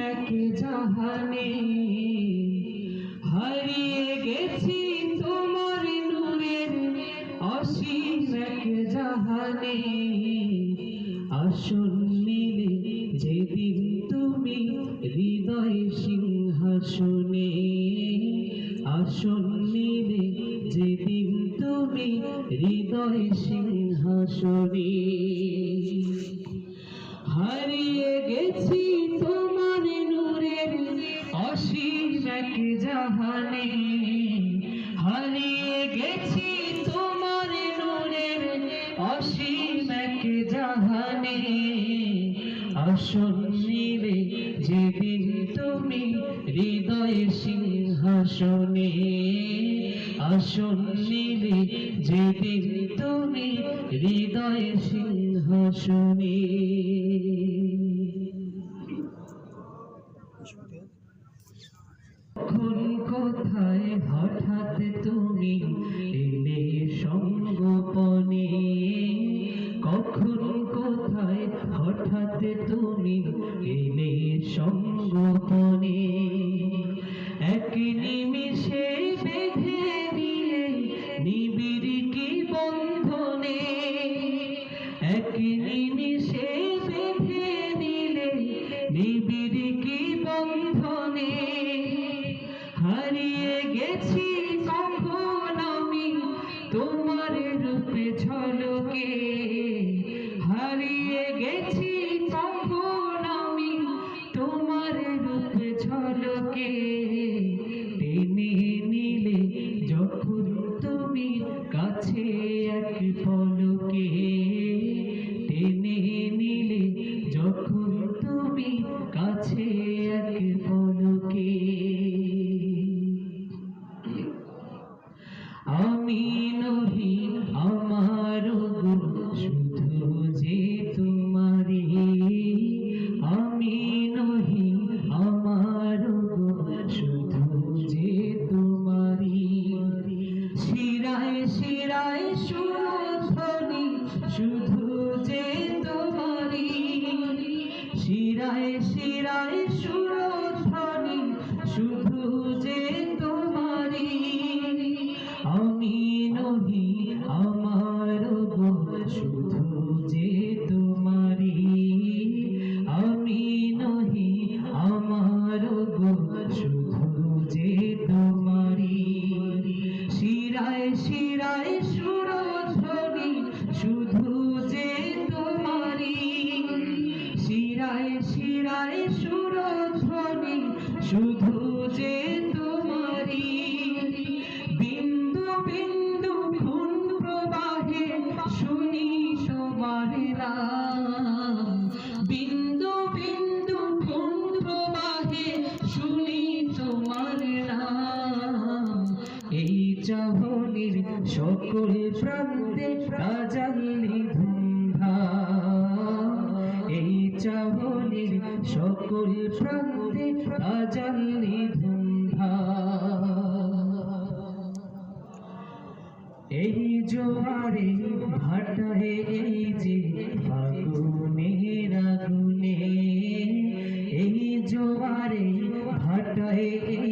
এক জাহানে হারিয়ে গেছি তোমার নূরের অসীম এক জাহানে। আসন নিলে যেদিন তুমি হৃদয় সিংহাসনে, আসন নিলে যেদিন তুমি হৃদয় সিংহাসনে। হারিয়ে গেছি তোমার নূরের অসীম এক জাহানে, হারিয়ে গেছি তোমার নূরের অসীম এক জাহানে। আসন নিলে যেদিন তুমি হৃদয় সিংহাসনে, আসন নিলে যেদিন তুমি হৃদয় সিংহাসনে। কখন কোথায় হঠাৎ তুমি এলে সঙ্গোপনে, কখন কোথায় হঠাৎ তুমি এলে সঙ্গোপনে। এক নিমিষে বেঁধে দিলে নিবিড় কি বন্ধনে, এক নিমিষে বেঁধে দিলে নিবিড় কি বন্ধনে। হারিয়ে গেছি কখন আমি তোমার রূপে ঝলকে, হারিয়ে গেছি কখন আমি তোমার রূপে ঝলকে। টেনে নিলে যখন তুমি কাছে এক পলকে, টেনে নিলে যখন তুমি কাছে এক পলকে। আমি নহি আমার গো শুধু যে তোমারি, আমি নহি আমার গো শুধু যে তোমারি। শিরায় শিরায় সুরধ্বনি শুধু যে তোমারি, শিরায় শিরায় সুরধ্বনি শুধু যে তোমারি। আমি নহি আমার গো শুধু যে তোমারি, আমি নহি আমার গো শুধু যে তোমারি। শিরায় শিরায় সুরধ্বনি শুধু যে তোমারি, শিরায় শিরায় সুরধ্বনি শুধু যে তোমারি। বিন্দু বিন্দু খুন প্রবাহে শুনি তোমার নাম, বিন্দু বিন্দু খুন প্রবাহে শুনি তোমার নাম। এই চাহনির সকল প্রান্তে বাজালি ধুমধাম, এই চাহনির সকল প্রান্তে বাজালি ধুমধাম। এই জোয়ারে ভাটায় এই যে ফাগুনের আগুনে, এই জোয়ারে ভাটায় এই